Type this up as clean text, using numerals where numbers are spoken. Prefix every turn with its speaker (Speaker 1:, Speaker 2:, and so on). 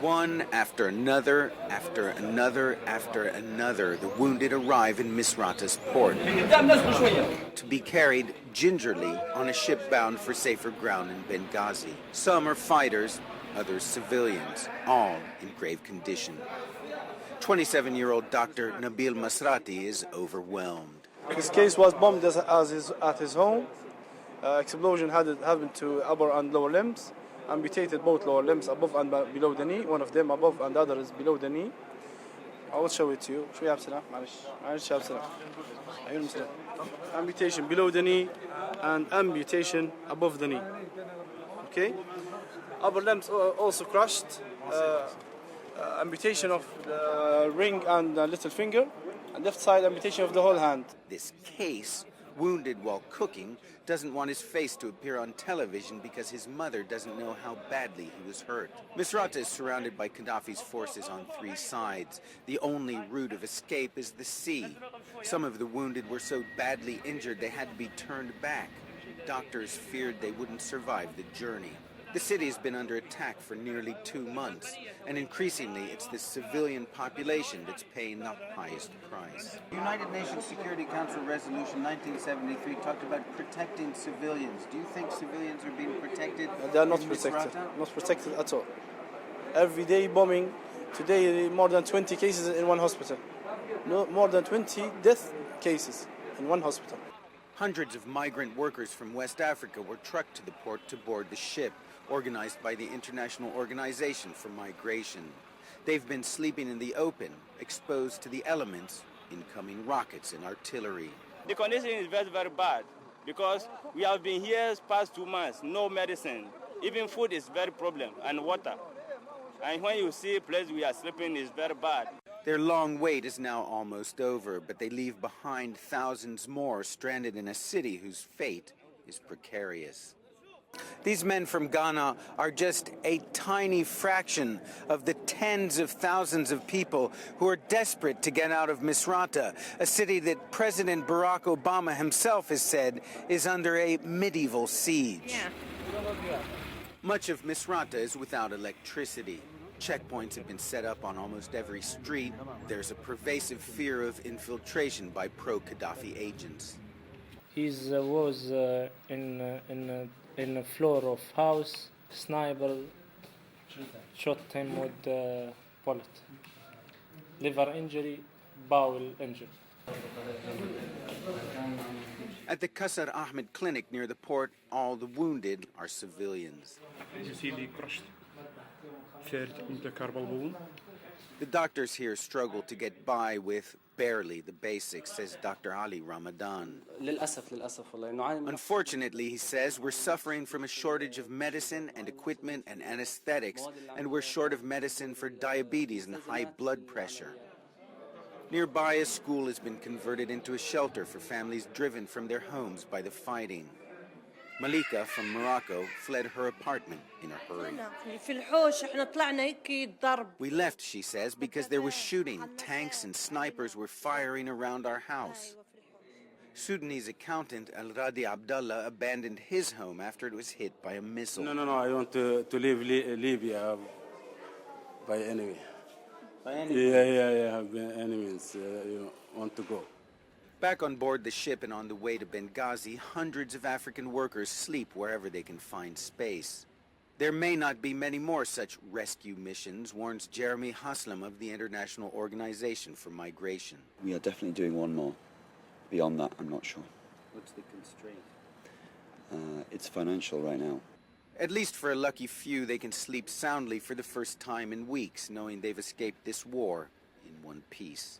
Speaker 1: One after another, after another, after another, the wounded arrive in Misrata's port to be carried gingerly on a ship bound for safer ground in Benghazi. Some are fighters, others civilians, all in grave condition. 27-year-old Dr. Nabil Masrati is overwhelmed.
Speaker 2: His case was bombed at his home. Explosion had happened to upper and lower limbs. Amputated both lower limbs above and below the knee. One of them above and the other is below the knee. I will show it to you. Amputation below the knee and amputation above the knee. Okay? Upper limbs also crushed. Amputation of the ring and the little finger. And left side amputation of the whole hand.
Speaker 1: This case, wounded while cooking, doesn't want his face to appear on television because his mother doesn't know how badly he was hurt. Misrata is surrounded by Gaddafi's forces on three sides. The only route of escape is the sea. Some of the wounded were so badly injured they had to be turned back. Doctors feared they wouldn't survive the journey. The city has been under attack for nearly 2 months, and increasingly it's the civilian population that's paying the highest price. The United Nations Security Council Resolution 1973 talked about protecting civilians. Do you think civilians are being protected?
Speaker 2: They are not protected. Not protected at all. Every day bombing. Today, more than 20 cases in one hospital. No, more than 20 death cases in one hospital.
Speaker 1: Hundreds of migrant workers from West Africa were trucked to the port to board the ship, organized by the International Organization for Migration. They've been sleeping in the open, exposed to the elements, incoming rockets and artillery.
Speaker 3: The condition is very, very bad because we have been here past 2 months, no medicine. Even food is very problem, and water. And when you see a place we are sleeping, is very bad.
Speaker 1: Their long wait is now almost over, but they leave behind thousands more stranded in a city whose fate is precarious. These men from Ghana are just a tiny fraction of the tens of thousands of people who are desperate to get out of Misrata, a city that President Barack Obama himself has said is under a medieval siege. Much of Misrata is without electricity. Checkpoints have been set up on almost every street. There's a pervasive fear of infiltration by pro-Gaddafi agents.
Speaker 4: He was in the floor of house. Sniper shot him with a bullet. Liver injury, bowel injury.
Speaker 1: At the Qasr Ahmed clinic near the port, all the wounded are civilians. The doctors here struggle to get by with barely the basics, says Dr. Ali Ramadan. Unfortunately, he says, we're suffering from a shortage of medicine and equipment and anesthetics, and we're short of medicine for diabetes and high blood pressure. Nearby, a school has been converted into a shelter for families driven from their homes by the fighting. Malika from Morocco fled her apartment in a hurry. We left, she says, because there was shooting. Tanks and snipers were firing around our house. Sudanese accountant Al-Radi Abdullah abandoned his home after it was hit by a missile.
Speaker 5: No, I want to leave Libya by enemy.
Speaker 1: By enemy?
Speaker 5: Yeah, enemies want to go.
Speaker 1: Back on board the ship and on the way to Benghazi, hundreds of African workers sleep wherever they can find space. There may not be many more such rescue missions, warns Jeremy Haslam of the International Organization for Migration.
Speaker 6: We are definitely doing one more. Beyond that, I'm not sure.
Speaker 1: What's the constraint?
Speaker 6: It's financial right now.
Speaker 1: At least for a lucky few, they can sleep soundly for the first time in weeks, knowing they've escaped this war in one piece.